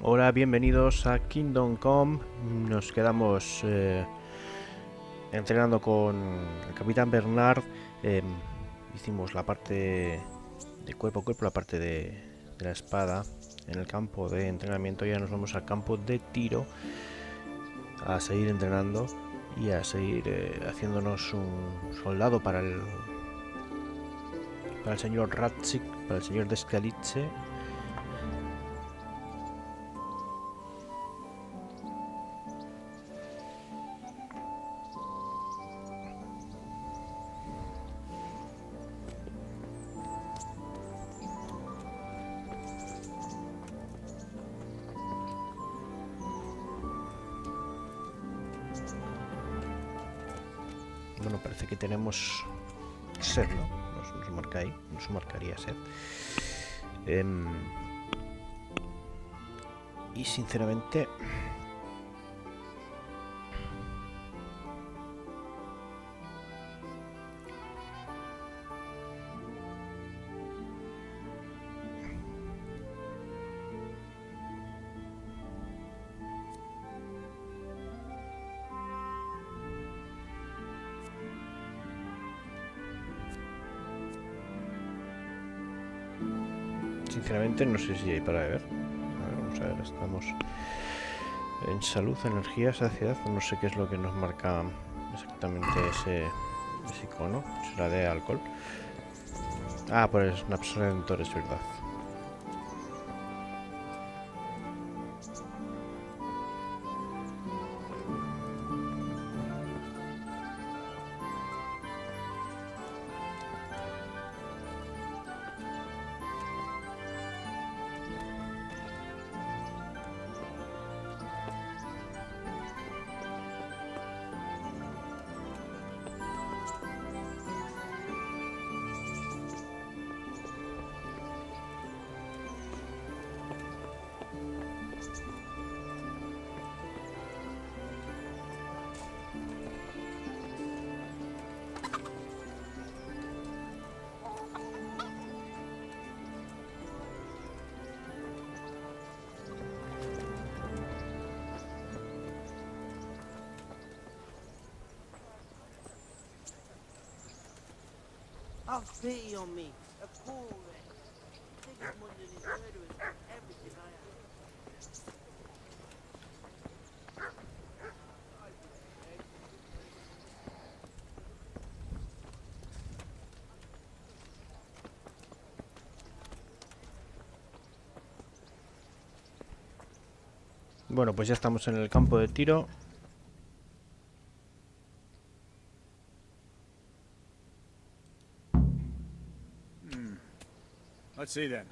Hola, bienvenidos a Kingdom Come. Nos quedamos entrenando con el capitán Bernard. Hicimos la parte de cuerpo a cuerpo, la parte de la espada en el campo de entrenamiento. Ya nos vamos al campo de tiro a seguir entrenando y a seguir haciéndonos un soldado para el señor Radzik, para el señor de Scalice. Bueno, parece que tenemos sed, ¿no? Nos marca ahí, nos marcaría sed. Y sinceramente... Sinceramente no sé si hay para beber. A ver, vamos a ver, estamos en salud, energía, saciedad. No sé qué es lo que nos marca exactamente ese icono. Será de alcohol. Ah, pues una persona de es verdad. Have pity on me, a poor wretch. Take his money and his murderers for everything I have. Bueno, pues ya estamos en el campo de tiro. Let's see then.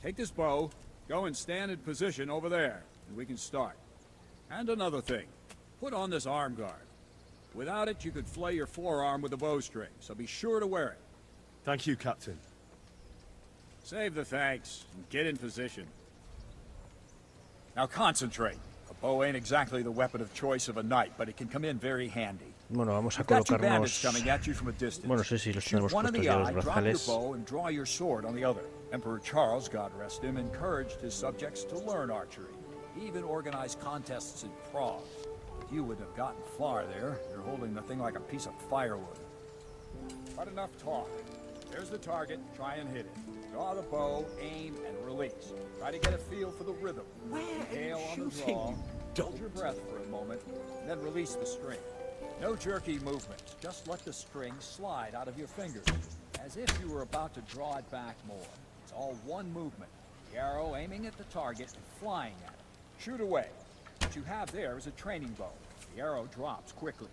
Take this bow, go and stand in position over there, and we can start. And another thing, put on this arm guard. Without it, you could flay your forearm with a bowstring, so be sure to wear it. Thank you, Captain. Save the thanks, and get in position. Now concentrate. A bow ain't exactly the weapon of choice of a knight, but it can come in very handy. Bueno, vamos a You've got two colocarnos... bandits coming at you from a distance. Bueno, no sé si los Shoot tenemos one in puestos the ya los eye, drop your brazales. bow, and draw your sword on the other. Emperor Charles, God rest him, encouraged his subjects to learn archery. He even organized contests in Prague. You wouldn't have gotten far there. You're holding the thing like a piece of firewood. But enough talk. There's the target. Try and hit it. Draw the bow, aim, and release. Try to get a feel for the rhythm. Where are you Inhale on the shooting, draw. you Hold your breath for a moment, and then release the string. No jerky movements. Just let the string slide out of your fingers, as if you were about to draw it back more. It's all one movement. The arrow aiming at the target and flying at it. Shoot away. What you have there is a training bow. The arrow drops quickly.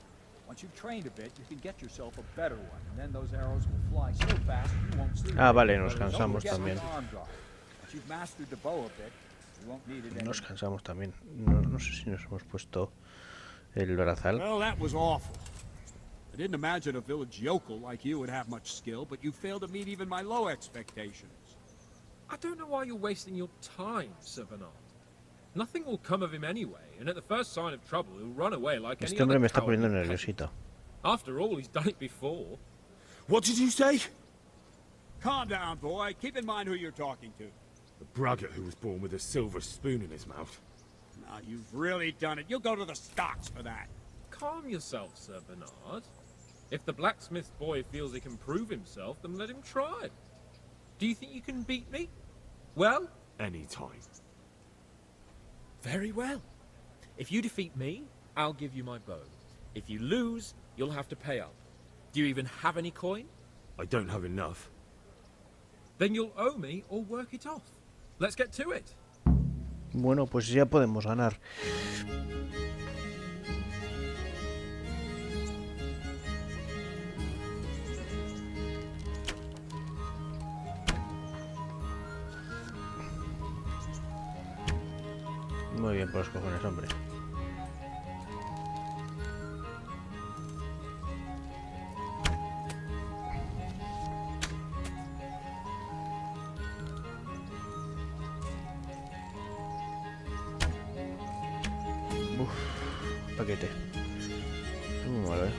Once you've trained a bit, you can get yourself a better one, and then those arrows will fly so fast you won't see. Ah, vale, nos cansamos también. Once you've mastered the bow a bit, you won't need it anymore. Nos cansamos también. No sé si nos hemos puesto el brazal. Well, that was awful. I didn't imagine a village yokel like you would have much skill, but you failed to meet even my low expectations. I don't know why you're wasting your time, Sir Bernard. Nothing will come of him anyway, and at the first sign of trouble, he'll run away like any Este hombre other me está cowardly poniendo peasant. nerviosito. After all, he's done it before. What did you say? Calm down, boy. Keep in mind who you're talking to. The braggart who was born with a silver spoon in his mouth. Now you've really done it. You'll go to the stocks for that. Calm yourself, Sir Bernard. If the blacksmith boy feels he can prove himself, then let him try. Do you think you can beat me? Well? Any time. Very well. If you defeat me, I'll give you my bow. If you lose, you'll have to pay up. Do you even have any coin? I don't have enough. Then you'll owe me or work it off. Let's get to it. Bueno, pues ya podemos ganar. Muy bien por los cojones, hombre. Paquete. Vale.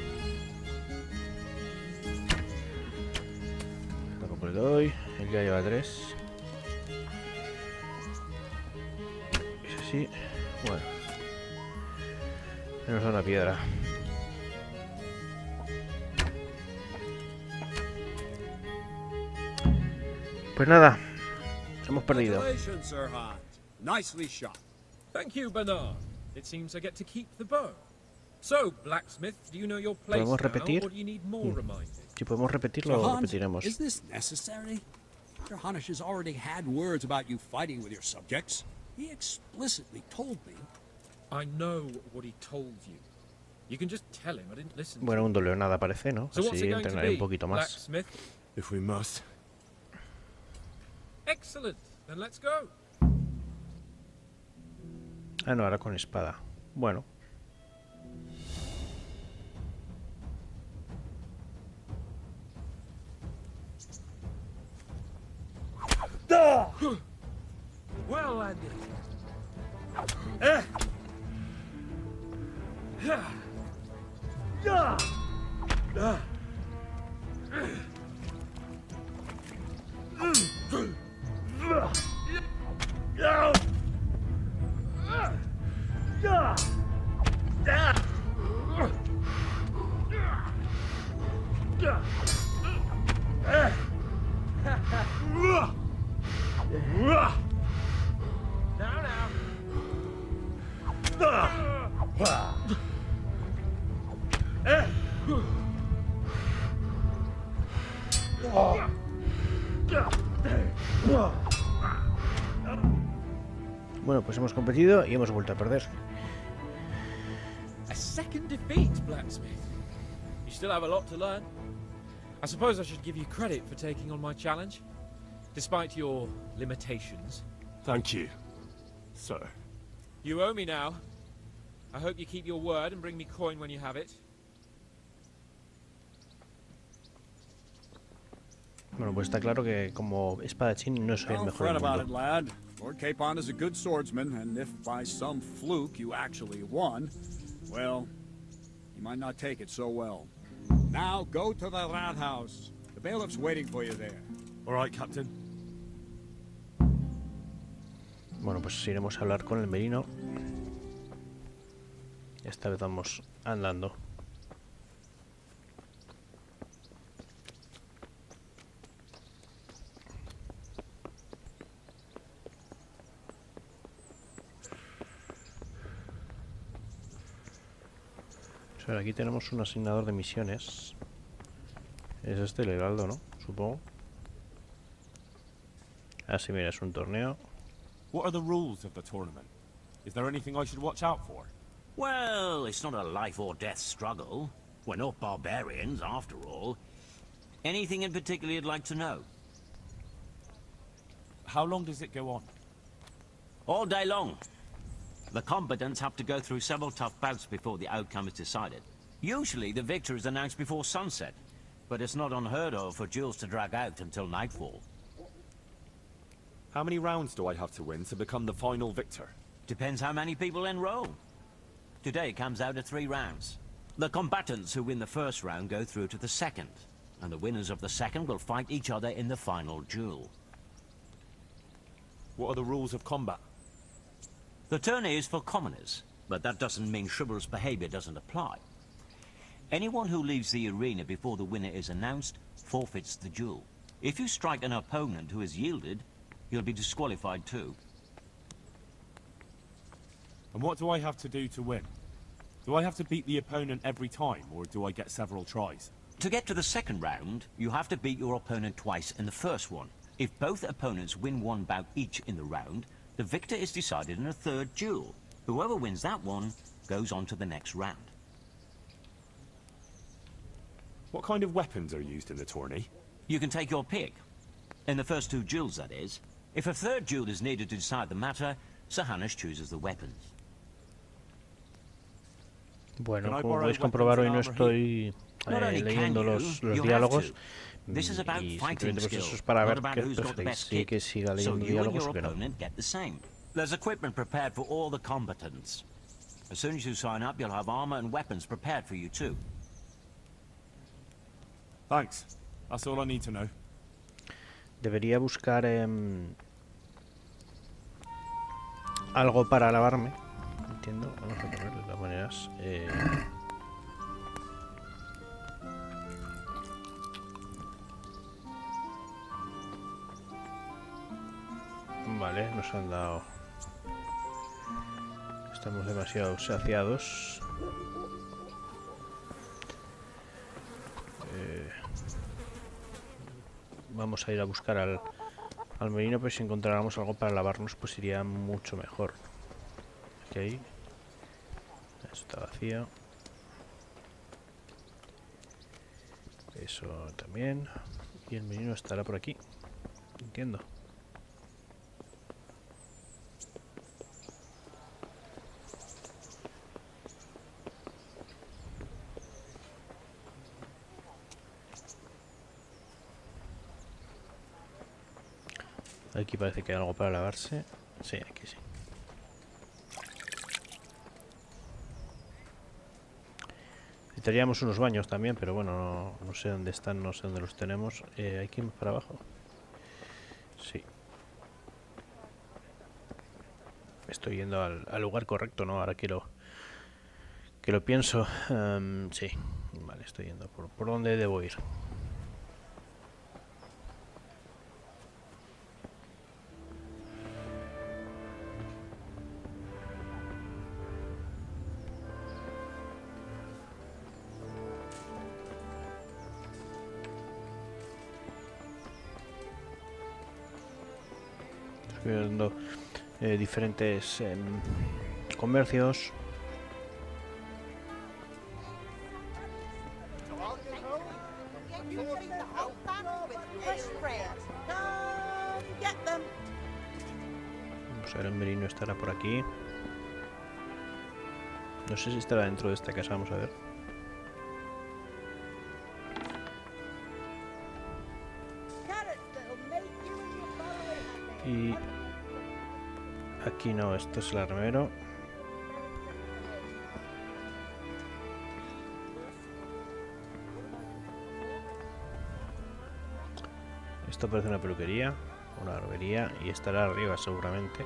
Tampoco le doy. Él ya lleva 3. Es así. Bueno. Nos da una piedra. Pues nada. Hemos perdido. Congratulations, Sir Hans. Nicely shot. Thank you, Bernard. It seems I get to keep the bow. So, blacksmith, do you know your place now, ¿Podemos repetir? or do you need more reminding? Si podemos repetirlo, Sir lo Hans, repetiremos. is this necessary? Sir Hanish has already had words about you fighting with your subjects. He explicitly told me. I know what he told you. You can just tell him I didn't listen to Bueno, him. un doble o nada parece, ¿no? So what's Así it going to entrenaré be, un poquito más. blacksmith? If we must. Excellent. Then let's go. Ah, no, ahora con espada. Bueno. Well, Andy. Bueno, pues hemos competido y hemos vuelto a perder. A second defeat, blacksmith. You still have a lot to learn. I suppose I should give you credit for taking on my challenge, despite your limitations. Thank you, sir. You owe me now. I hope you keep your word and bring me coin when you have it. Bueno, pues está claro que como espadachín no soy el Don't mejor fret del about it, mundo. lad. Lord Capon is a good swordsman, and if by some fluke you actually won, well, you might not take it so well. Now go to the Rathouse. The bailiff's waiting for you there. All right, Captain. Bueno, pues iremos a hablar con el merino. Esta vez vamos andando. A ver, aquí tenemos un asignador de misiones. Es este el heraldo, ¿no? Supongo. Ah, sí, mira, es un torneo. What are the rules of the tournament? Is there anything I should watch out for? Well, it's not a life or death struggle. We're not barbarians, after all. Anything in particular you'd like to know? How long does it go on? All day long. The combatants have to go through several tough bouts before the outcome is decided. Usually the victor is announced before sunset, but it's not unheard of for duels to drag out until nightfall. How many rounds do I have to win to become the final victor? Depends how many people enroll. Today comes out at 3 rounds. The combatants who win the first round go through to the second, and the winners of the second will fight each other in the final duel. What are the rules of combat? The tourney is for commoners, but that doesn't mean chivalrous behavior doesn't apply. Anyone who leaves the arena before the winner is announced forfeits the duel. If you strike an opponent who has yielded, he'll be disqualified too. And what do I have to do to win? Do I have to beat the opponent every time, or do I get several tries? To get to the second round, you have to beat your opponent twice in the first one. If both opponents win one bout each in the round, the victor is decided in a third duel. Whoever wins that one goes on to the next round. What kind of weapons are used in the tourney? You can take your pick. In the first two duels, that is. If a third duel is needed to decide the matter, Sir Hanush chooses the weapons. Bueno, Can I como borrow podéis comprobar, hoy no weapons and armor here? estoy Not only leyendo can los you have diálogos. to. This is about Y fighting simplemente pues eso skill, es para not ver about qué who's got the preferís, best sí kit. que siga So leyendo you and diálogos your o que no. opponent get the same. There's equipment prepared for all the combatants. As soon as you sign up, you'll have armor and weapons prepared for you too. Thanks. That's all I need to know. Debería buscar algo para lavarme. Entiendo. Vamos a poner de todas maneras. Vale, nos han dado. Estamos demasiado saciados. Vamos a ir a buscar al merino, pero si encontráramos algo para lavarnos, pues iría mucho mejor. Ok. Eso está vacío. Eso también. Y el merino estará por aquí. Entiendo. Aquí parece que hay algo para lavarse. Sí, aquí sí. Necesitaríamos unos baños también, pero bueno, no sé dónde están, no sé dónde los tenemos. ¿Hay que ir para abajo? Sí. Estoy yendo al lugar correcto, ¿no? Ahora que lo pienso. Sí. Vale, estoy yendo. ¿Por dónde debo ir? Viendo diferentes comercios. Vamos a ver, el merino estará por aquí. No sé si estará dentro de esta casa, vamos a ver. Y aquí no, esto es el armero. Esto parece una peluquería, una barbería, y estará arriba seguramente.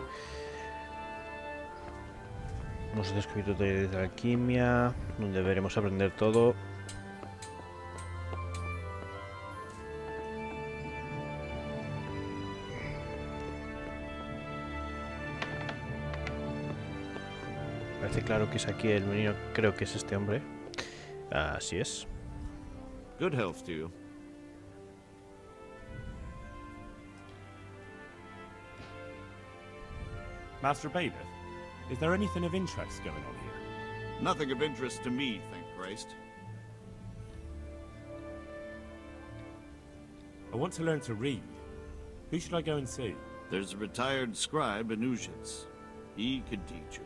Hemos descubierto talleres de alquimia, donde deberemos aprender todo. Parece claro que es aquí el menino, creo que es este hombre. Así es. Good health to you. Master Bailiff, is there anything of interest going on here? Nothing of interest to me, thank Christ. I want to learn to read. Who should I go and see? There's a retired scribe in Uzhitz. He could teach you.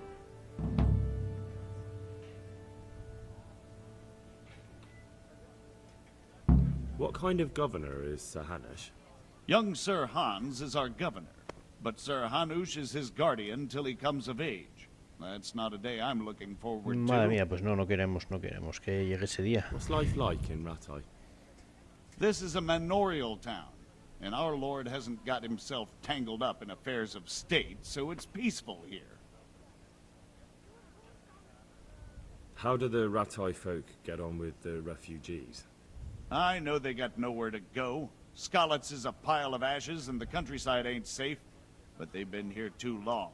What kind of governor is Sir Hanush? Young Sir Hans is our governor, but Sir Hanush is his guardian till he comes of age. That's not a day I'm looking forward to. Madre mía, pues no queremos que llegue ese día. What's life like in Rataje? This is a manorial town. and our lord hasn't got himself tangled up in affairs of state, so it's peaceful here. How do the Rataje folk get on with the refugees? I know they got nowhere to go. Skalitz is a pile of ashes and the countryside ain't safe, but they've been here too long.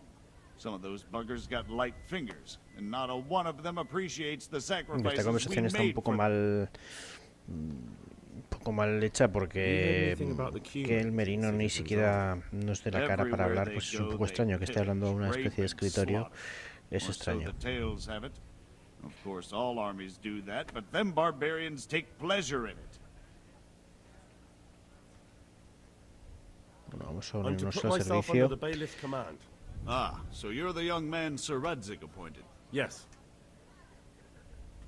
Some of those buggers got light fingers, and not a one of them appreciates the Esta sacrifices we conversación está un made poco for them. mal hecha porque que el merino ni siquiera nos dé la cara para hablar, pues es un poco extraño que esté hablando a una especie de escritorio. Es extraño. Of course, all armies do that, but them barbarians take pleasure in it. Bueno, vamos a I'm to unirnos put al myself under servicio. the bailiff command. Ah, so you're the young man Sir Radzik appointed. Yes.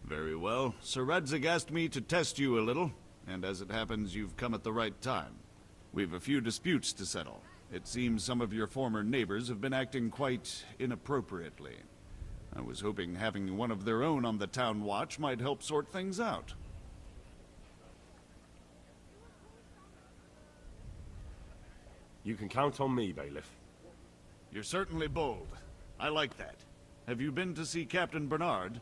Very well. Sir Radzik asked me to test you a little, and as it happens, you've come at the right time. We've a few disputes to settle. It seems some of your former neighbors have been acting quite inappropriately. I was hoping having one of their own on the town watch might help sort things out. You can count on me, bailiff. You're certainly bold. I like that. Have you been to see Captain Bernard?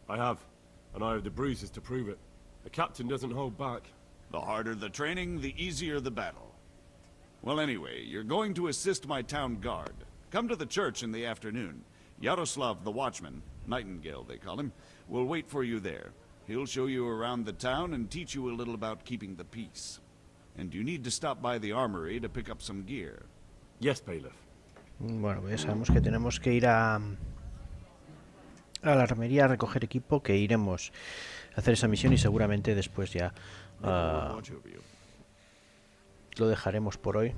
I have, and I have the bruises to prove it. The captain doesn't hold back. The harder the training, the easier the battle. Well, anyway, you're going to assist my town guard. Come to the church in the afternoon. Yaroslav the watchman, Nightingale they call him, will wait for you there. He'll show you around the town and teach you a little about keeping the peace. And you need to stop by the armory to pick up some gear. Yes, bailiff. Bueno, ya sabemos que tenemos que ir a la armería a recoger equipo, que iremos a hacer esa misión y seguramente después ya lo dejaremos por hoy.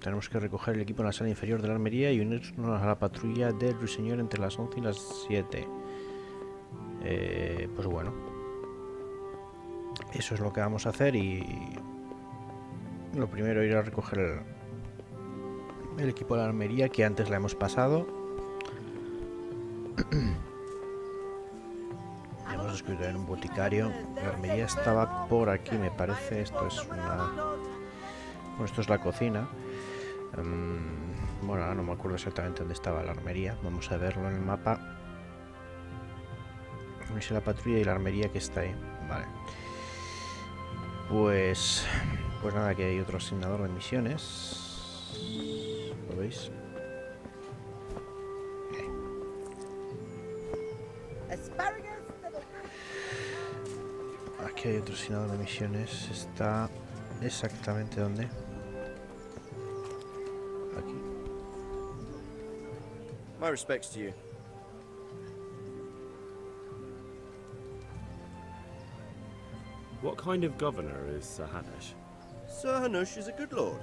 Tenemos que recoger el equipo en la sala inferior de la armería y unirnos a la patrulla del ruiseñor entre las 11 y las 7. Pues bueno, eso es lo que vamos a hacer y lo primero ir a recoger el equipo de la armería, que antes la hemos pasado. Hemos escrito en un boticario. La armería estaba por aquí, me parece. Esto es bueno, esto es la cocina. Bueno, ahora no me acuerdo exactamente dónde estaba la armería. Vamos a verlo en el mapa. Es la patrulla y la armería que está ahí. Vale. Pues nada, que hay otro asignador de misiones. ¿Lo veis? Aquí hay otro asignador de misiones. Está exactamente donde. Aquí. My respects to you. What kind of governor is Sir Hanush? Sir Hanush is a good lord.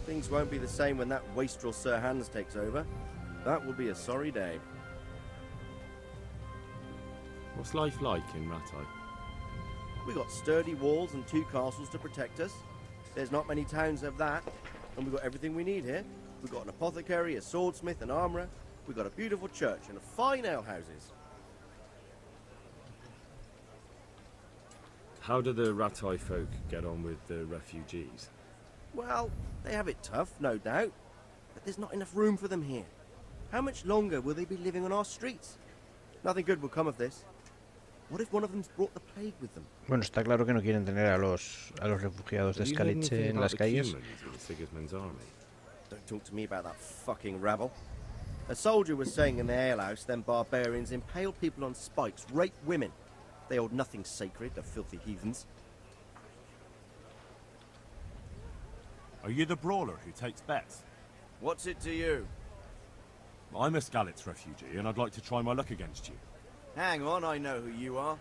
Things won't be the same when that wastrel Sir Hans takes over. That will be a sorry day. What's life like in Rataje? We got sturdy walls and 2 castles to protect us. There's not many towns have that, and we've got everything we need here. We've got an apothecary, a swordsmith, an armourer. We've got a beautiful church and fine alehouses. How do the Rataje folk get on with the refugees? Well, they have it tough, no doubt, but there's not enough room for them here. How much longer will they be living on our streets? Nothing good will come of this. What if one of them's brought the plague with them? Bueno, está claro que no quieren tener a los refugiados de Skalitz en las calles. Don't talk to me about that fucking rabble. A soldier was saying in the alehouse, them barbarians impale people on spikes, rape women. They hold nothing sacred, the filthy heathens. Are you the brawler who takes bets? What's it to you? I'm a Skalitz refugee, and I'd like to try my luck against you. Hang on, I know who you are.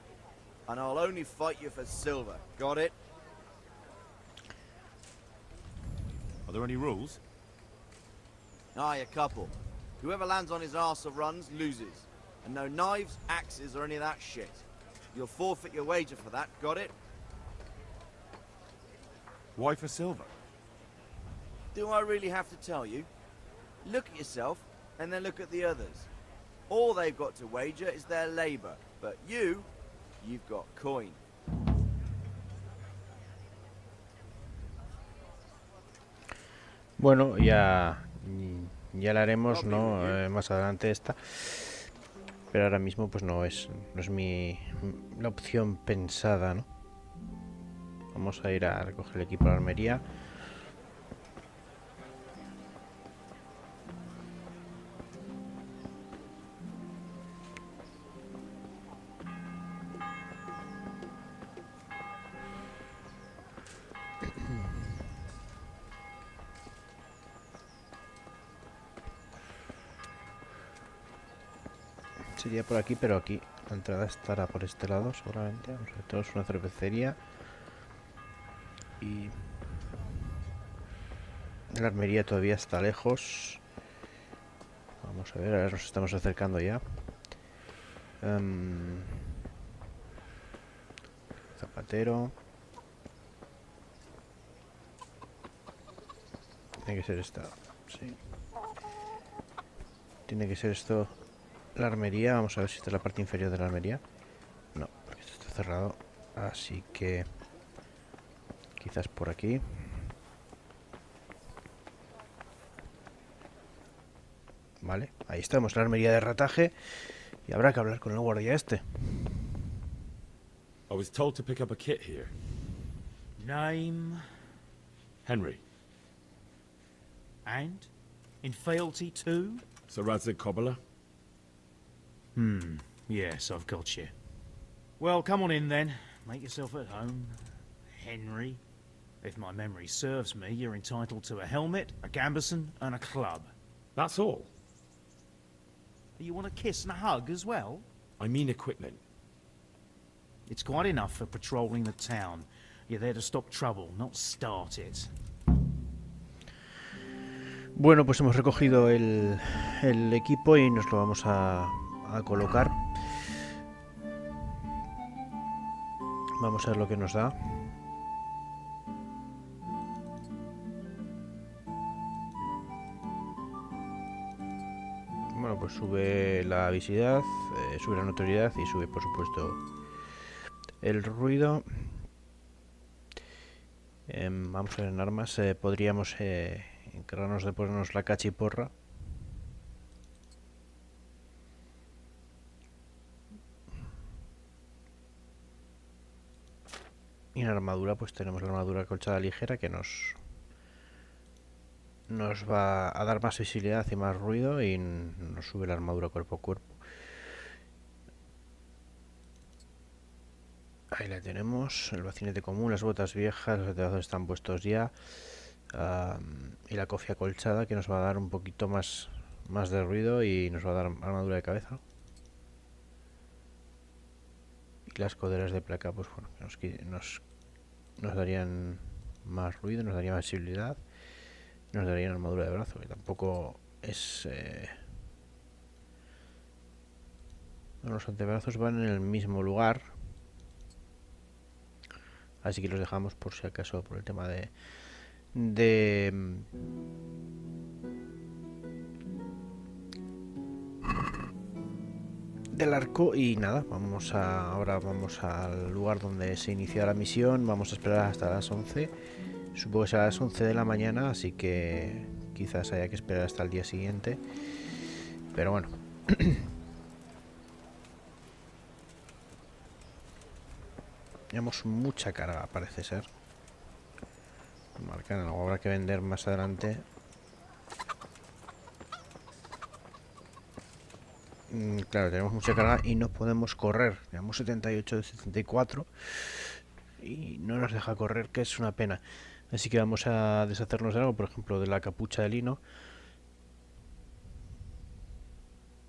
And I'll only fight you for silver. Got it? Are there any rules? Aye, a couple. Whoever lands on his arse or runs, loses. And no knives, axes, or any of that shit. You'll forfeit your wager for that, got it? Why for silver? Do I really have to tell you? Look at yourself, and then look at the others. All they've got to wager is their labor, but you've got coin. Bueno, ya la haremos, ¿no? Más adelante esta. Pero ahora mismo pues no es la opción pensada, ¿no? Vamos a ir a recoger el equipo de la armería. Sería por aquí, pero aquí la entrada estará por este lado seguramente. Vamos a ver, tenemos una cervecería y la armería todavía está lejos. Vamos a ver, ahora nos estamos acercando ya. Zapatero. Tiene que ser esta, sí. Tiene que ser esto. La armería, vamos a ver si está en la parte inferior de la armería. No, porque esto está cerrado. Así que quizás por aquí. Vale, ahí estamos, la armería de Rataje. Y habrá que hablar con el guardia este. I was told to pick up a kit here. Name Henry. and in fealty to? Sir Radzik Cobbler. Yes, I've got you. Well, come on in then. Make yourself at home, Henry. If my memory serves me, you're entitled to a helmet, a gambeson, and a club. That's all. You want a kiss and a hug as well? I mean equipment. It's quite enough for patrolling the town. You're there to stop trouble, not start it. Bueno, pues hemos recogido el equipo y nos lo vamos a colocar. Vamos a ver lo que nos da. Bueno, pues sube la visibilidad, sube la notoriedad y sube, por supuesto, el ruido. Vamos a ver en armas. Podríamos encargarnos de ponernos la cachiporra. Y en armadura pues tenemos la armadura acolchada ligera que nos va a dar más visibilidad y más ruido y nos sube la armadura cuerpo a cuerpo. Ahí la tenemos, el bacinete común, las botas viejas, los antebrazos están puestos ya. Y la cofia acolchada que nos va a dar un poquito más de ruido y nos va a dar armadura de cabeza. Y las coderas de placa pues bueno, nos darían más ruido, nos darían más visibilidad, nos darían armadura de brazo, que tampoco es... Bueno, los antebrazos van en el mismo lugar, así que los dejamos por si acaso por el tema del arco. Y nada, ahora vamos al lugar donde se inicia la misión. Vamos a esperar hasta las 11. Supongo que será a las 11 de la mañana, así que quizás haya que esperar hasta el día siguiente, pero bueno. Tenemos mucha carga, parece ser. Marcan algo, habrá que vender más adelante. Claro, tenemos mucha carga y no podemos correr. Tenemos 78 de 74 y no nos deja correr, que es una pena. Así que vamos a deshacernos de algo, por ejemplo de la capucha de lino.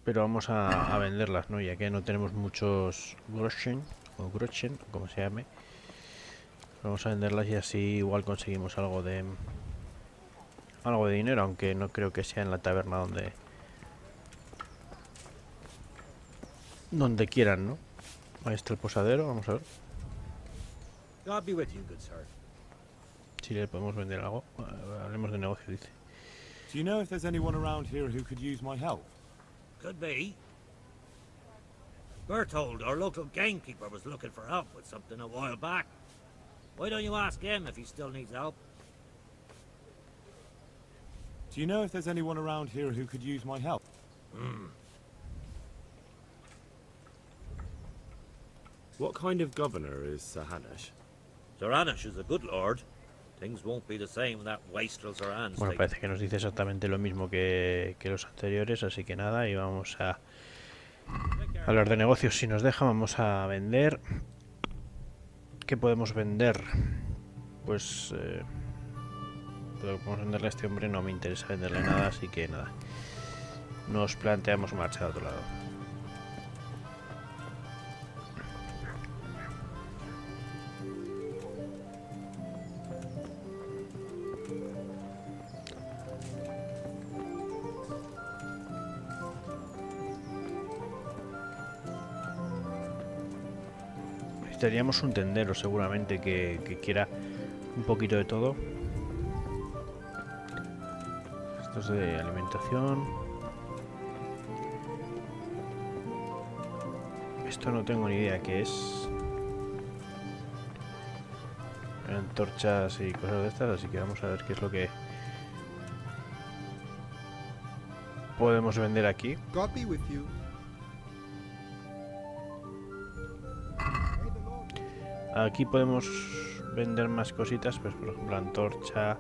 Pero vamos a venderlas, ¿no? Ya que no tenemos muchos groschen, o groschen, como se llame. Vamos a venderlas y así igual conseguimos algo de dinero, aunque no creo que sea en la taberna donde quieran, ¿no? Ahí está el posadero, vamos a ver. God be with you, good sir. si le podemos vender algo. Hablemos de negocio, dice. Do you know if there's anyone around here who could use my help? Could be. Berthold, our local gamekeeper, was looking for help with something a while back. Why don't you ask him if he still needs help? Do you know if there's anyone around here who could use my help? What kind of governor is Sir Hanush? Sir Hanush is a good lord. Things won't be the same without wastrel Sir Hans. Bueno, parece que nos dice exactamente lo mismo que los anteriores, así que nada, y vamos a hablar de negocios. Si nos deja, vamos a vender. ¿Qué podemos vender? Pues lo que podemos venderle a este hombre no me interesa venderle nada, así que nada. Nos planteamos marchar a otro lado. Necesitaríamos un tendero seguramente que quiera un poquito de todo. Esto es de alimentación. Esto no tengo ni idea qué es. Antorchas y cosas de estas, así que vamos a ver qué es lo que podemos vender aquí. God be with you. Aquí podemos vender más cositas, pues por ejemplo antorcha.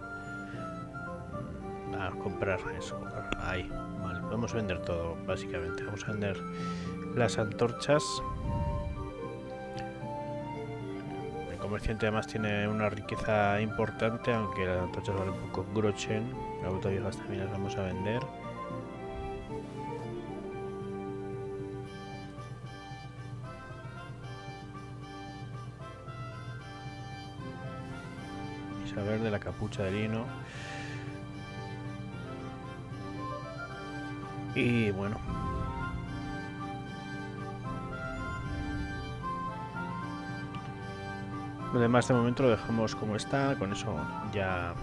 Comprar eso, comprar. Ahí, vale, podemos vender todo básicamente. Vamos a vender las antorchas. El comerciante además tiene una riqueza importante, aunque las antorchas valen un poco grochen. Las botellas también las vamos a vender. Saber de la capucha de lino. Y bueno, lo demás de momento lo dejamos como está. Con eso ya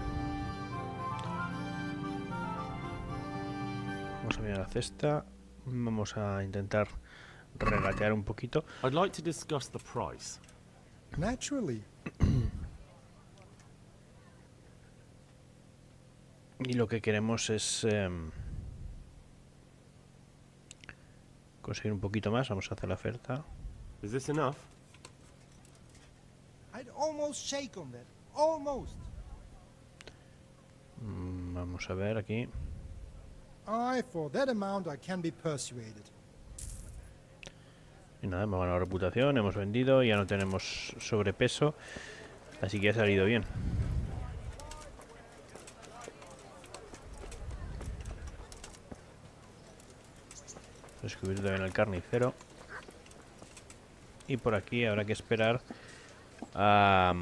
vamos a mirar la cesta. Vamos a intentar regatear un poquito. I'd like to discuss the price. Naturally. Y lo que queremos es conseguir un poquito más. Vamos a hacer la oferta. Is this enough? I'd almost shake on that. Almost. Vamos a ver aquí. For that amount I can be persuaded. Y nada, hemos ganado reputación, hemos vendido, ya no tenemos sobrepeso, así que ha salido bien. Descubrir también el carnicero. Y por aquí habrá que esperar a...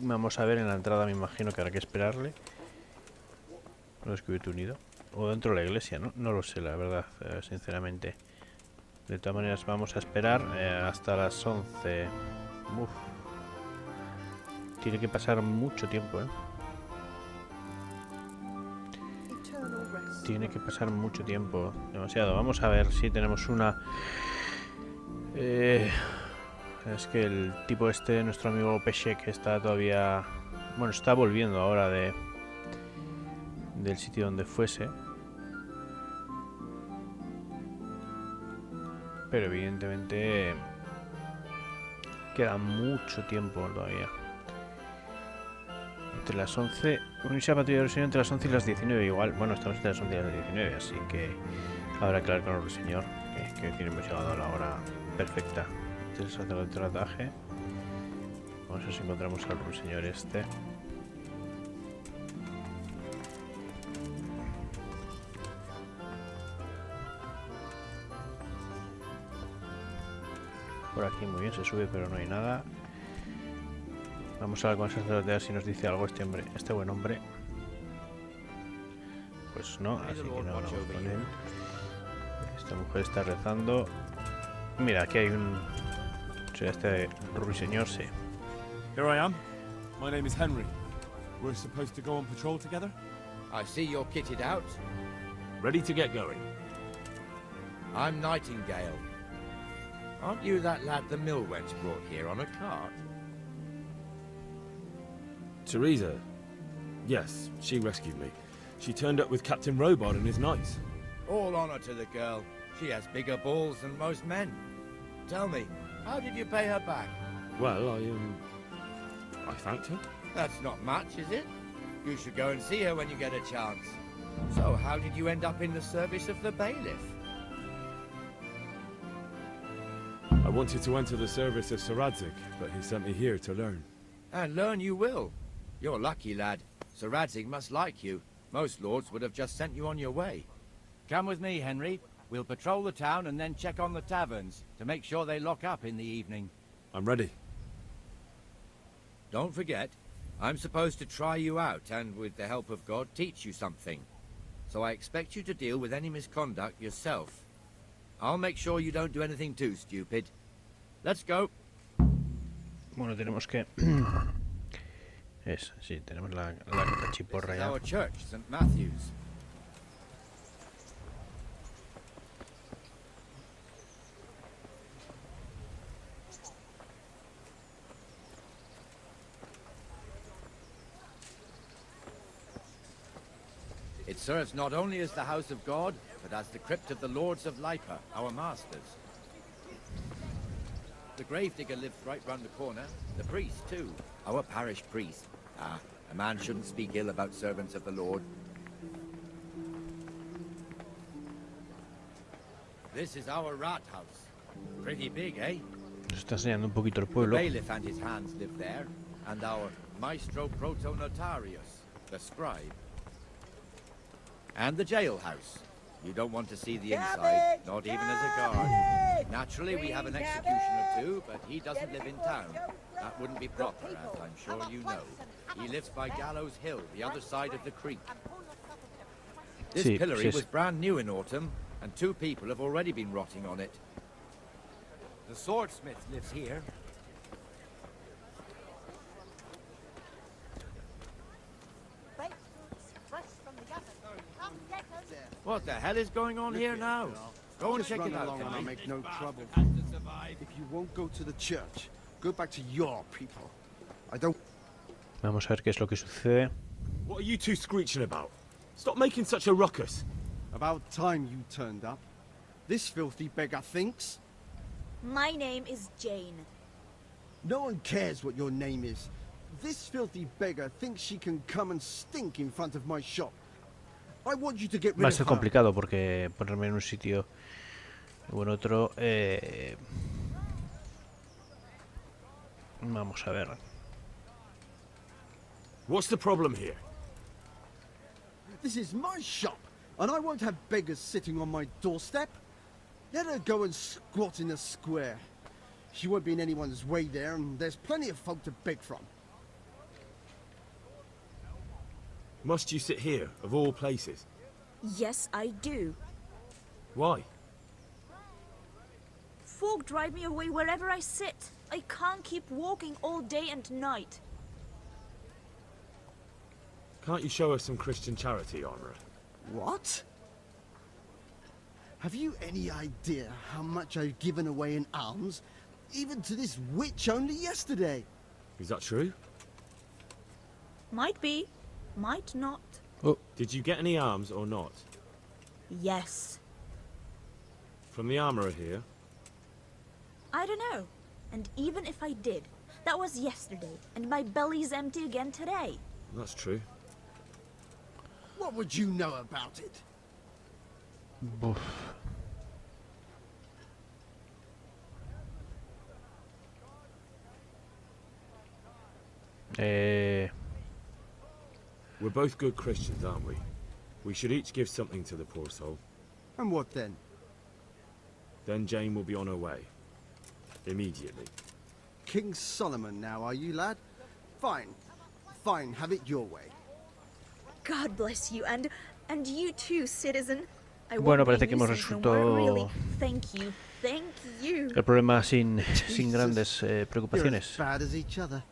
Vamos a ver en la entrada, me imagino que habrá que esperarle. No descubierto unido. O dentro de la iglesia, ¿no? No lo sé, la verdad, sinceramente. De todas maneras vamos a esperar hasta las 11. Uf. Tiene que pasar mucho tiempo, ¿eh? Tiene que pasar mucho tiempo, demasiado. Vamos a ver si tenemos una... es que el tipo este, nuestro amigo Peshek, está todavía... Bueno, está volviendo ahora del sitio donde fuese. Pero evidentemente queda mucho tiempo todavía. Entre las 11... Unirse a la patrulla de ruiseñor entre las 11 y las 19 igual. Bueno, estamos entre las 11 y las 19, así que habrá que hablar con el ruiseñor. Que hemos llegado a la hora perfecta. Este es el sacerdote de Rataje. Vamos a ver si encontramos al ruiseñor este. Por aquí muy bien, se sube pero no hay nada. Vamos a hablar con el sacerdote a ver si nos dice algo este hombre, este buen hombre. Pues no, así que no hablamos con él. Esta mujer está rezando. Mira, aquí hay un... Este ruiseñor, sí. Here I am. My name is Henry. We're supposed to go on patrol together? I see you're kitted out. Ready to get going. I'm Nightingale. Aren't you that lad the mill wench brought here on a cart? Teresa. Yes, she rescued me. She turned up with Captain Robard and his knights. All honor to the girl. She has bigger balls than most men. Tell me, how did you pay her back? Well, I thanked her. That's not much, is it? You should go and see her when you get a chance. So, how did you end up in the service of the bailiff? I wanted to enter the service of Sir Radzik, but he sent me here to learn. And learn you will. You're lucky, lad. Sir Radzik must like you. Most lords would have just sent you on your way. Come with me, Henry. We'll patrol the town and then check on the taverns to make sure they lock up in the evening. I'm ready. Don't forget, I'm supposed to try you out and, with the help of God, teach you something. So I expect you to deal with any misconduct yourself. I'll make sure you don't do anything too stupid. Let's go. Bueno, tenemos que... sí, tenemos la cachiporra ya. Our church, St. Matthew's. It serves not only as the house of God, but as the crypt of the lords of Lipa, our masters. The gravedigger lives right round the corner. The priest, too. Our parish priest. Ah, a man shouldn't speak ill about servants of the Lord. This is our rat house. Pretty big, eh? Nos está enseñando un poquito el The pueblo. bailiff and his hands live there, and our maestro protonotarius, the scribe. And the jailhouse. You don't want to see the inside, not even as a guard. Naturally, we have an executioner too, but he doesn't live in town. That wouldn't be proper, as I'm sure you know. He lives by Gallows Hill, the other side of the creek. This pillory was brand new in autumn, and 2 people have already been rotting on it. The swordsmith lives here. What the hell is going on here now? Go and check it out. And I'll make no trouble. If you won't go to the church, go back to your people. I don't... Vamos a ver qué es lo que sucede. What are you two screeching about? Stop making such a ruckus. About time you turned up. This filthy beggar thinks. My name is Jane. No one cares what your name is. This filthy beggar thinks she can come and stink in front of my shop. I want you to get rid Va a of ser her. complicado porque ponerme en un sitio o en otro. Vamos a ver. What's the problem here? This is my shop, and I won't have beggars sitting on my doorstep. Let her go and squat in the square. She won't be in anyone's way there, and there's plenty of folk to beg from. Must you sit here, of all places? Yes, I do. Why? Folk drive me away wherever I sit. I can't keep walking all day and night. Can't you show us some Christian charity, Armourer? What? Have you any idea how much I've given away in alms, even to this witch only yesterday? Is that true? Might be, might not. Oh. Did you get any alms or not? Yes. From the Armourer here? I don't know. And even if I did, that was yesterday, and my belly's empty again today. That's true. What would you know about it? Buf. We're both good Christians, aren't we? We should each give something to the poor soul. And what then? Then Jane will be on her way. Immediately. King Solomon now, are you, lad? Fine. Fine, have it your way. God bless you, and you too, citizen. Bueno, parece que hemos resuelto Thank you. Thank you. el problema sin grandes preocupaciones. You're as bad as each other.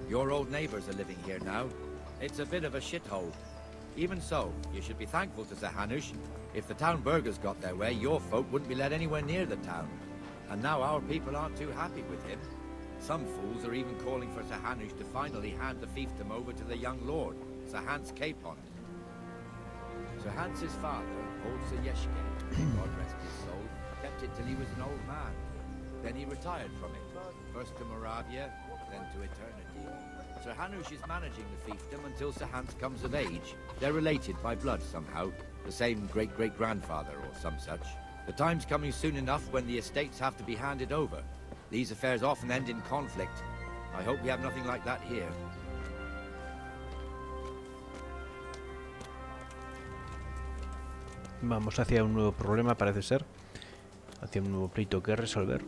Your old neighbors are living here now. It's a bit of a shithole. Even so, you should be thankful to Sir Hanush. If the town burghers got their way, your folk wouldn't be let anywhere near the town. And now our people aren't too happy with him. Some fools are even calling for Sir Hanush to finally hand the fiefdom over to the young lord, Sir Hans Capon. Sir Hans's father, old Sir Yeshke, God rest his soul, kept it till he was an old man. Then he retired from it, first to Moravia, then to eternity. Sir Hanush is managing the fiefdom until Sir Hans comes of age. They're related by blood somehow, the same great-great-grandfather or some such. The time's coming soon enough when the estates have to be handed over. These affairs often end in conflict. I hope we have nothing like that here. Vamos hacia un nuevo problema, parece ser. Hacia un nuevo pleito que resolver.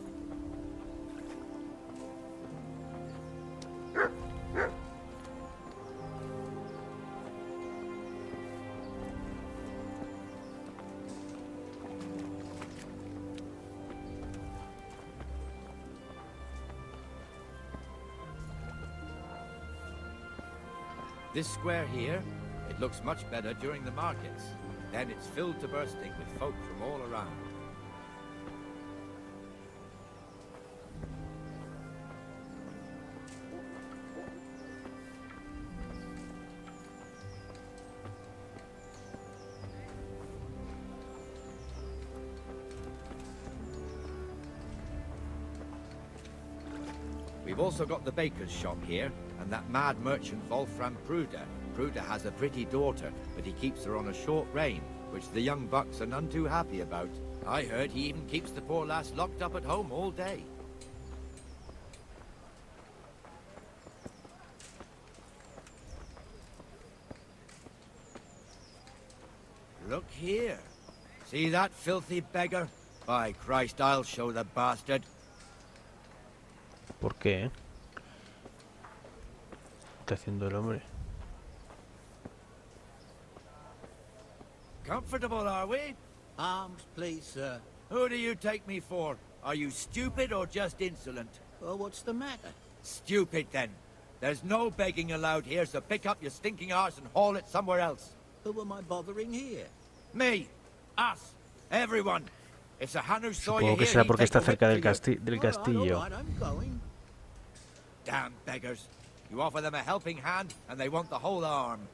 This square here, it looks much better during the markets. Then it's filled to bursting with folk from all around. We've also got the baker's shop here, and that mad merchant Wolfram Pruder. Pruder has a pretty daughter, but he keeps her on a short rein, which the young bucks are none too happy about. I heard he even keeps the poor lass locked up at home all day. Look here. See that filthy beggar? By Christ, I'll show the bastard. ¿Por qué? ¿Qué está haciendo el hombre? Comfortable, are we? Arms, please, sir. Who do you take me for? Are you stupid or just insolent? Well, what's the matter? Stupid, then. There's no begging allowed here, so pick up your stinking arse and haul it somewhere else. Who am I bothering here? Me. Us. Everyone. If Sir Hanush saw you Supongo que here, será he'd porque take está a whip cerca to del, you. del castillo. All right, I'm going. Damn beggars. You offer them a helping hand, and they want the whole arm.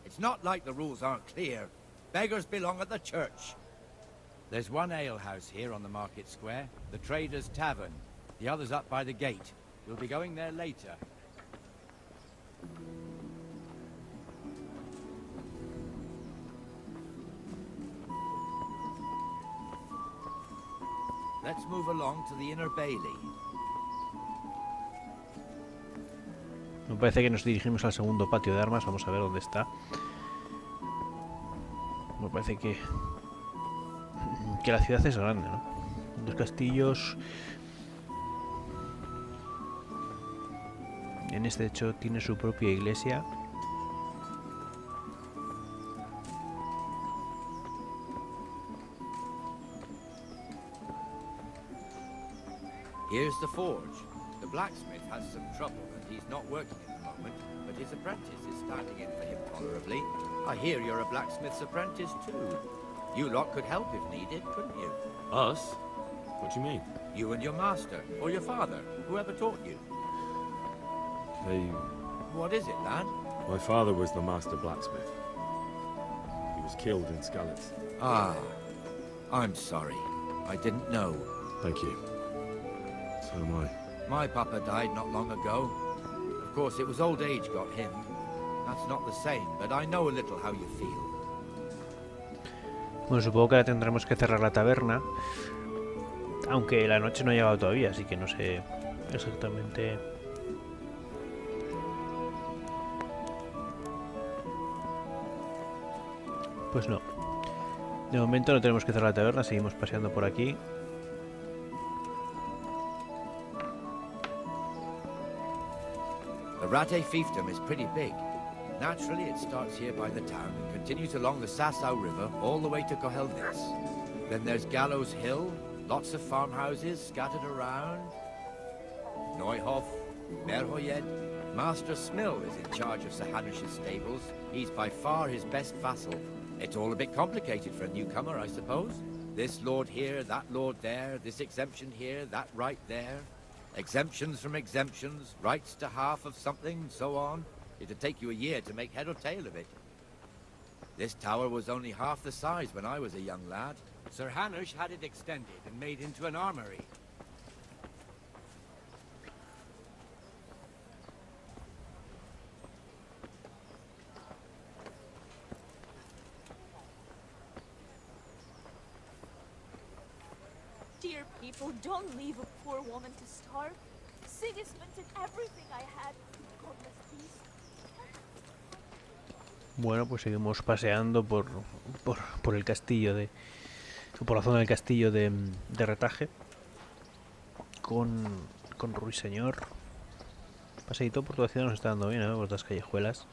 It's not like the rules aren't clear. Beggars belong at the church. There's one alehouse here on the market square, the Trader's Tavern. The other's up by the gate. We'll be going there later. Let's move along to the inner bailey. Me parece que nos dirigimos al segundo patio de armas. Vamos a ver dónde está. Me parece que la ciudad es grande, ¿no? Dos castillos. En este hecho tiene su propia iglesia. Here's the forge. The blacksmith has some trouble and he's not working at the moment, but his apprentice is standing in for him tolerably. I hear you're a blacksmith's apprentice too. You lot could help if needed, couldn't you? Us? What do you mean? You and your master, or your father, whoever taught you. What is it, lad? My father was the master blacksmith. He was killed in Skalitz. Ah, I'm sorry. I didn't know. Thank you. So am I. My papa died not long ago. Of course, it was old age got him. That's not the same, but I know a little how you feel. Bueno, supongo que ahora tendremos que cerrar la taberna. Aunque la noche no ha llegado todavía, así que no sé exactamente. Pues no. De momento no tenemos que cerrar la taberna, seguimos paseando por aquí. The Rataje fiefdom is pretty big. Naturally, it starts here by the town and continues along the Sasau River all the way to Kohelnitz. Then there's Gallows Hill, lots of farmhouses scattered around. Neuhof, Merhoyed, Master Smill is in charge of Sir Hanish's stables. He's by far his best vassal. It's all a bit complicated for a newcomer, I suppose. This lord here, that lord there, this exemption here, that right there. Exemptions from exemptions, rights to half of something, so on. It'd take you a year to make head or tail of it. This tower was only half the size when I was a young lad. Sir Hanush had it extended and made into an armory. Dear people, don't leave a poor woman to starve. Sigismund took everything I had. Godless beast. Bueno, pues seguimos paseando por el castillo de... por la zona del castillo de Rataje con Ruiseñor. Paseíto por toda la ciudad nos está dando bien, ¿eh? Por las callejuelas.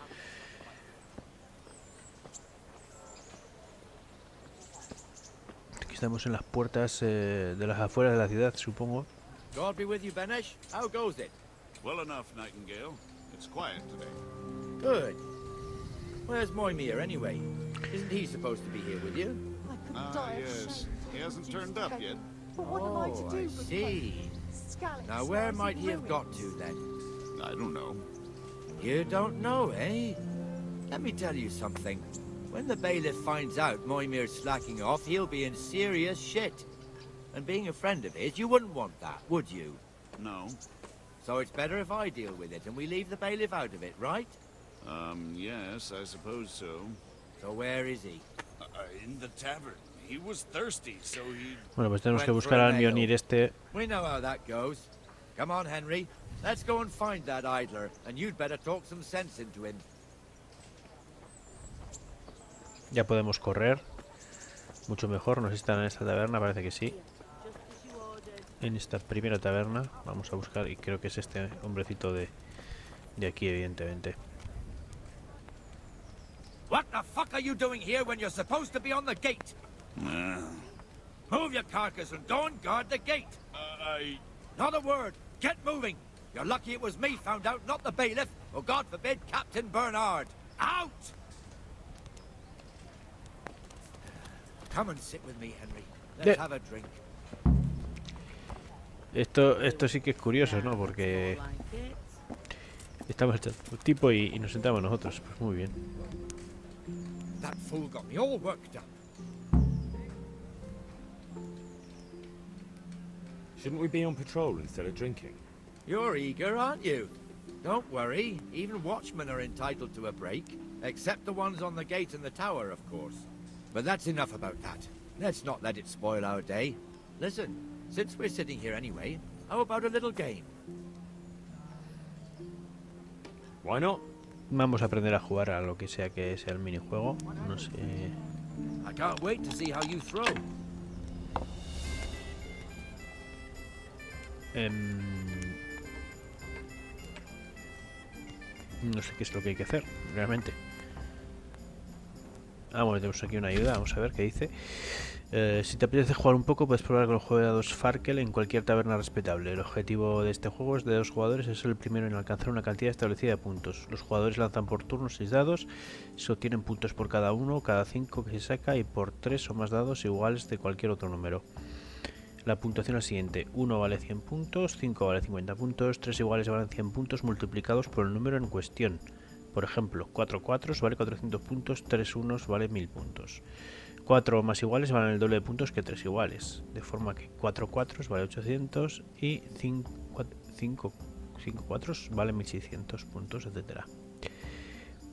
Aquí estamos en las puertas de las afueras de la ciudad, supongo. God be with you, Benesh. How goes it? Well enough, Nightingale. It's quiet today. Good. Where's Moimir, anyway? Isn't he supposed to be here with you? Yes. He hasn't turned up yet. Oh, I see. Now, where might he have got to, then? I don't know. You don't know, eh? Let me tell you something. When the bailiff finds out Moimir's slacking off, he'll be in serious shit. And being a friend of his, you wouldn't want that, would you? No. So it's better if I deal with it and we leave the bailiff out of it, right? Yes, I suppose so. So where is he? In the tavern. He was thirsty, so he... Bueno, pues tenemos que buscar al Mjolnir este. We know how that goes. Come on, Henry. Let's go and find that idler, and you'd better talk some sense into him. Ya podemos correr. Mucho mejor. No sé si están en esta taberna, parece que sí. En esta primera taberna. Vamos a buscar, y creo que es este hombrecito de aquí, evidentemente. What the fuck are you doing here when you're supposed to be on the gate? Move your carcass and go and guard the gate. Not a word. Get moving. You're lucky it was me found out, not the bailiff, or God forbid, Captain Bernard. Out! Come and sit with me, Henry. Let's have a drink. Esto sí que es curioso, ¿no? Porque estamos el tipo y nos sentamos nosotros. Pues muy bien. That fool got me all worked up. Shouldn't we be on patrol instead of drinking? You're eager, aren't you? Don't worry. Even watchmen are entitled to a break. Except the ones on the gate and the tower, of course. But that's enough about that. Let's not let it spoil our day. Listen, since we're sitting here anyway, how about a little game? Why not? Vamos a aprender a jugar a lo que sea el minijuego. No sé. I can't wait to see how you throw. No sé qué es lo que hay que hacer, realmente. Ah, bueno, tenemos aquí una ayuda. Vamos a ver qué dice. Si te apetece jugar un poco, puedes probar con el juego de dados Farkel en cualquier taberna respetable. El objetivo de este juego es de 2 jugadores, es el primero en alcanzar una cantidad establecida de puntos. Los jugadores lanzan por turno 6 dados, se obtienen puntos por cada uno, cada 5 que se saca y por 3 o más dados iguales de cualquier otro número. La puntuación es la siguiente: 1 vale 100 puntos, 5 vale 50 puntos, 3 iguales valen 100 puntos multiplicados por el número en cuestión. Por ejemplo, 4 4 vale 400 puntos, 3 unos vale 1000 puntos. 4 más iguales valen el doble de puntos que 3 iguales, de forma que 4 4 vale 800 y 5 4 vale 1600 puntos, etc.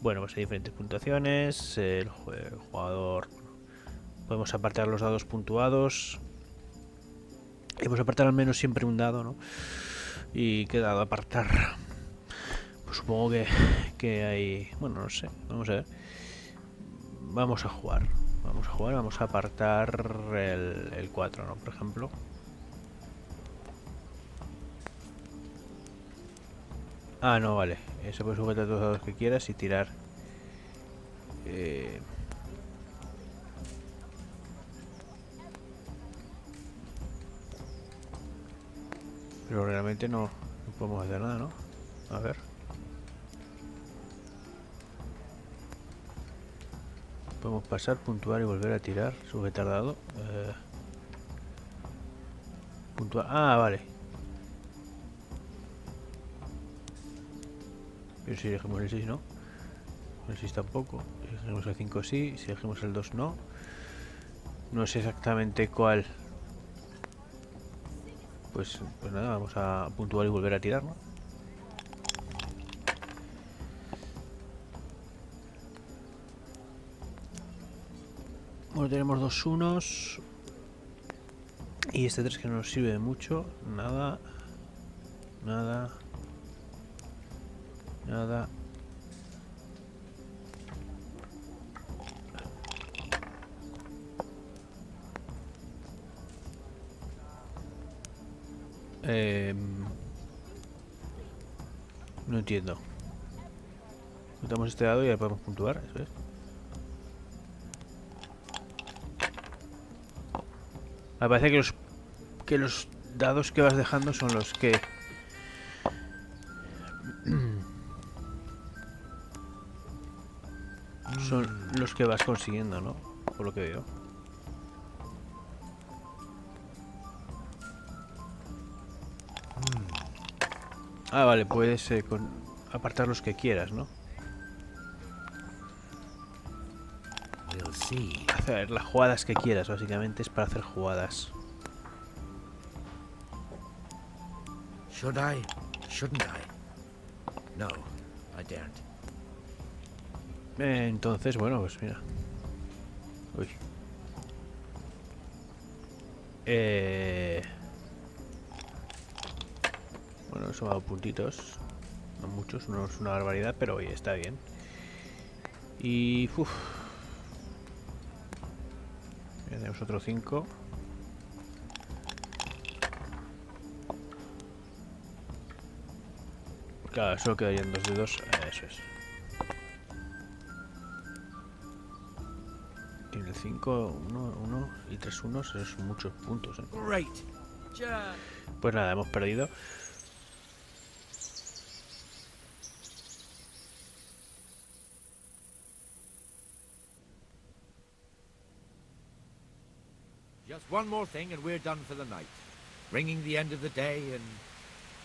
Bueno, pues hay diferentes puntuaciones. El jugador, podemos apartar los dados puntuados. Podemos apartar al menos siempre un dado, ¿no? Y qué dado apartar. Pues supongo que hay... Bueno, no sé, vamos a ver. Vamos a jugar. Vamos a apartar el 4, ¿no? Por ejemplo. Ah, no, vale. Se puede sujetar todos los dados que quieras y tirar. Pero realmente no podemos hacer nada, ¿no? A ver. Podemos pasar, puntuar y volver a tirar. Sujetar dado. Puntuar. Ah, vale. Pero si elegimos el 6 no. El 6 tampoco. Si elegimos el 5 sí. Si elegimos el 2 no. No sé exactamente cuál. Pues nada, vamos a puntuar y volver a tirar, ¿no? Bueno, tenemos 2 unos. Y este 3 que no nos sirve de mucho. Nada. Nada. Nada. No entiendo. Quitamos este dado y ya podemos puntuar, eso es. Me parece que los dados que vas dejando son los que... son los que vas consiguiendo, ¿no? Por lo que veo. Ah, vale, puedes apartar los que quieras, ¿no? Hacer las jugadas que quieras, básicamente es para hacer jugadas. Should I? Shouldn't I? No, I daren't. Entonces, bueno, pues mira. Uy. Bueno, eso me ha dado puntitos. No muchos, no es una barbaridad, pero oye, está bien. Y... uff. Ya tenemos otro 5. Claro, solo quedarían 2 dedos. Eso es. Tiene el 5, 1 y 3 unos. Esos son muchos puntos, ¿eh? Pues nada, hemos perdido. Just one more thing and we're done for the night. Bringing the end of the day and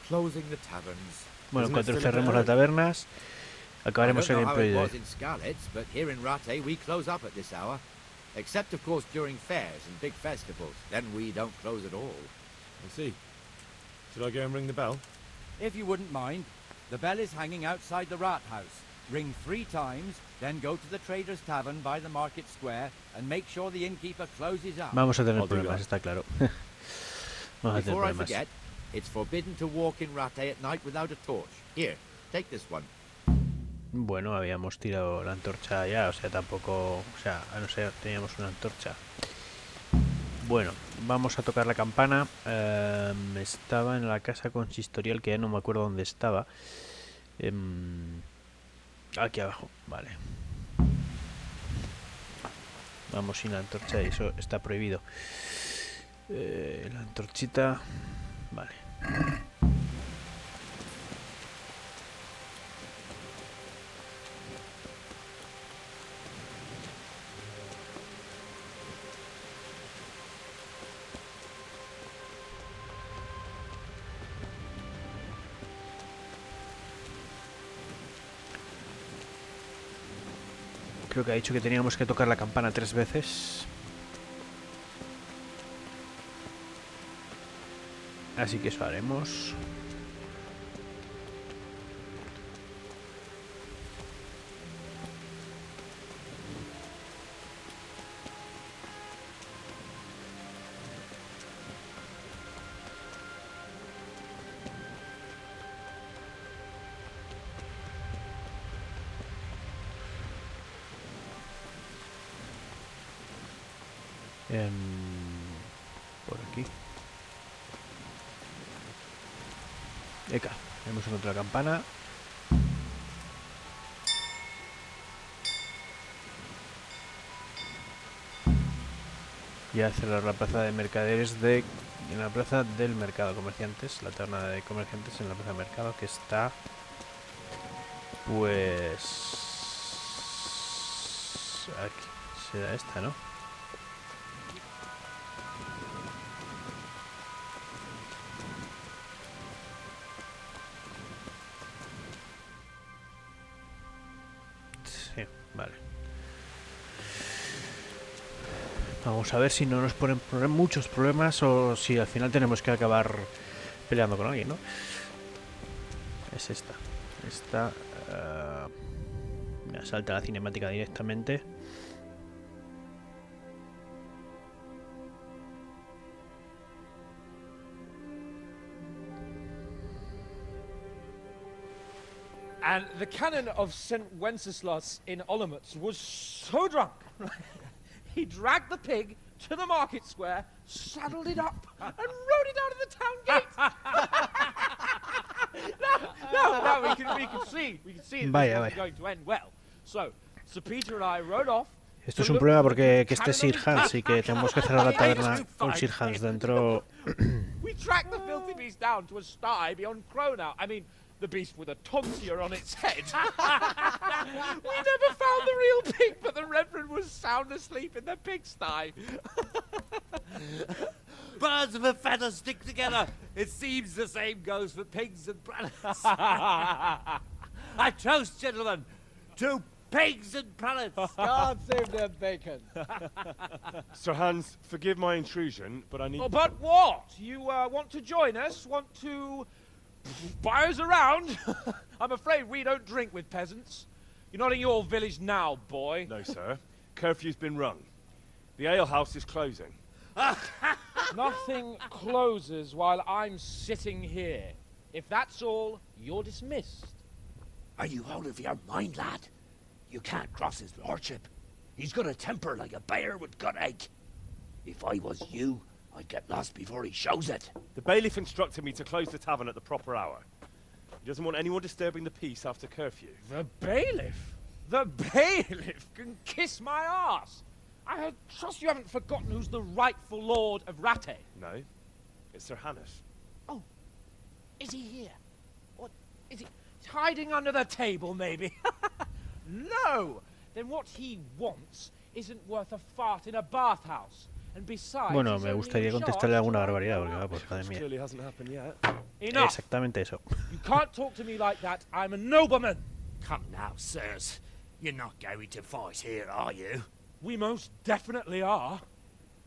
closing the taverns. Bueno, cuando cerremos las tabernas, acabaremos el gameplay de hoy. In Scarlets, but here in Rataje we close up at this hour. Except, of course, during fairs and big festivals. Then we don't close at all. I see. Should I go and ring the bell? If you wouldn't mind, the bell is hanging outside the rat house. Ring 3 times, then go to the Trader's Tavern by the market square and make sure the innkeeper closes up. Vamos a tener problemas, está claro. Vamos a tener Before I problemas. forget, it's forbidden to walk in Rataje at night without a torch. Here, take this one. Bueno, habíamos tirado la antorcha ya, o sea, tampoco... O sea, a no ser, teníamos una antorcha. Bueno, vamos a tocar la campana. Estaba en la casa consistorial, que ya no me acuerdo dónde estaba. Aquí abajo, vale. Vamos sin la antorcha, eso está prohibido. La antorchita... Vale. Creo que ha dicho que teníamos que tocar la campana 3 veces. Así que eso haremos. Por aquí. Eca, hemos encontrado la campana. Y a cerrar la plaza de mercaderes en la plaza del mercado comerciantes, la taberna de comerciantes en la plaza de mercado, que está pues aquí, Será esta, ¿no? Sí, vale. Vamos a ver si no nos ponen muchos problemas o si al final tenemos que acabar peleando con alguien, ¿no? Es esta. Esta... me salta la cinemática directamente. And the canon of St. Wenceslas in Olomouc was so drunk, he dragged the pig to the market square, saddled it up, and rode it out of the town gate. no, we can see that Vaya, this is going to end well. So, Sir Peter and I rode off. Esto es un problema porque que este es Sir Hans y que tenemos que cerrar la taberna con Sir Hans dentro. We tracked the filthy beast down to a sty beyond Cronau. I mean, the beast with a tonsure on its head. We never found the real pig, but the Reverend was sound asleep in the pigsty. Birds of a feather stick together. It seems the same goes for pigs and prelates. I toast, gentlemen, to pigs and prelates. God save their bacon. Sir Hans, forgive my intrusion, but I need... Oh, but what? You want to join us? Want to buy us around? I'm afraid we don't drink with peasants. You're not in your village now, boy. No, sir. Curfew's been rung. The alehouse is closing. Nothing closes while I'm sitting here. If that's all, you're dismissed. Are you out of your mind, lad? You can't cross his lordship. He's got a temper like a bear with gut ache. If I was you, I'd get lost before he shows it. The bailiff instructed me to close the tavern at the proper hour. He doesn't want anyone disturbing the peace after curfew. The bailiff? The bailiff can kiss my arse. I trust you haven't forgotten who's the rightful lord of Rataje. No, it's Sir Hannes. Oh, is he here? What, is he hiding under the table, maybe? No! Then what he wants isn't worth a fart in a bathhouse. And besides, Bueno, me gustaría contestarle alguna barbaridad porque va por madre mía. Clearly hasn't happened yet. Enough. Exactamente eso. You can't talk to me like that. I'm a nobleman. Come now, sirs. You're not going to fight here, are you? We most definitely are.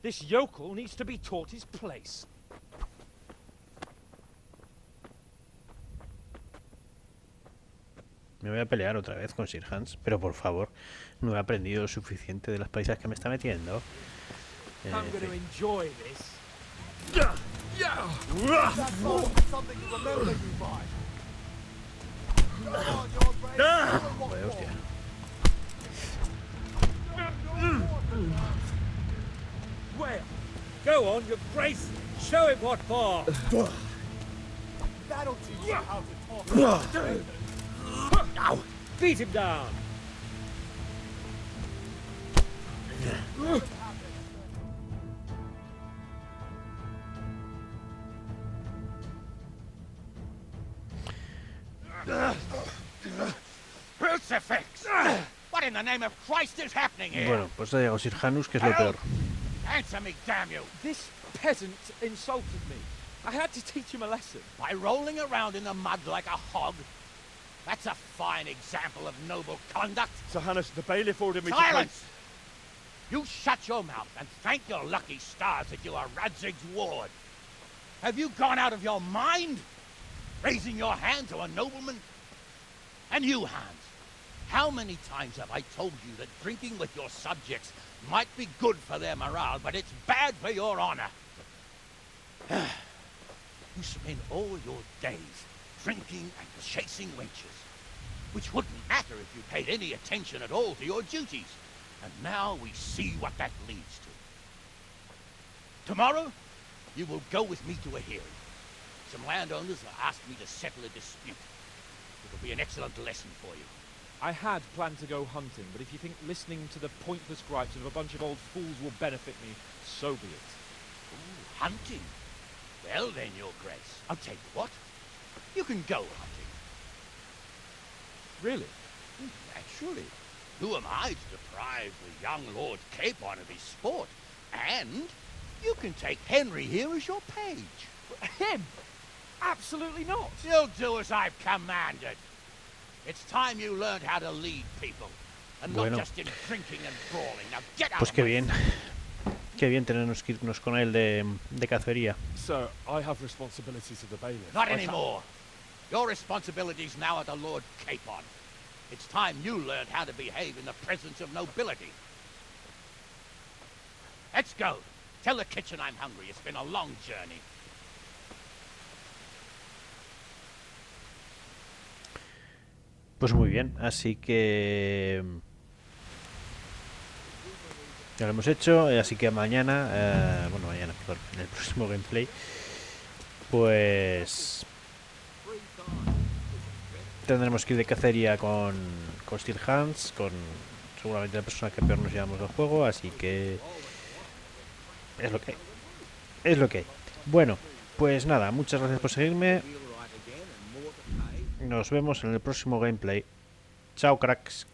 This yokel needs to be taught his place. Me voy a pelear otra vez con Sir Hans, pero por favor, no he aprendido suficiente de las paisas que me está metiendo. I'm going to enjoy this. Vaya hostia. Well, go on, your grace. Show him what for. That'll teach you how to talk. Ow. Beat him down. Crucifix! What in the name of Christ is happening here? Bueno, pues ha llegado Sir Hanus, que es lo peor. Answer me, damn you! This peasant insulted me. I had to teach him a lesson. By rolling around in the mud like a hog? That's a fine example of noble conduct. Sir Hannes, the bailiff ordered me Silence! You shut your mouth and thank your lucky stars that you are Radzig's ward. Have you gone out of your mind? Raising your hand to a nobleman? And you, Hans, how many times have I told you that drinking with your subjects might be good for their morale, but it's bad for your honor? You spend all your days drinking and chasing wenches, which wouldn't matter if you paid any attention at all to your duties. And now we see what that leads to. Tomorrow, you will go with me to a hearing. Some landowners have asked me to settle a dispute. It'll be an excellent lesson for you. I had planned to go hunting, but if you think listening to the pointless gripes of a bunch of old fools will benefit me, so be it. Ooh, hunting? Well then, your grace, I'll tell you what. You can go hunting. Really? Naturally. Who am I to deprive the young Lord Capon of his sport? And you can take Henry here as your page. Him? Absolutely not. You'll do as I've commanded. It's time you learned how to lead people. And Bueno. not just in drinking and brawling. Now get out Pues of qué my bien. Qué bien tenernos que irnos con él de cacería. Sir, I have responsibilities of the bailiff. Not anymore. Your responsibilities now are the Lord Capon. It's time you learned how to behave in the presence of nobility. Let's go. Tell the kitchen I'm hungry. It's been a long journey. Pues muy bien, así que ya lo hemos hecho, así que mañana, bueno, mañana, perdón, en el próximo gameplay, pues tendremos que ir de cacería con Steel Hands, con seguramente la persona que peor nos llevamos del juego, así que es lo que hay. Bueno, pues nada, muchas gracias por seguirme. Nos vemos en el próximo gameplay. Chao, cracks.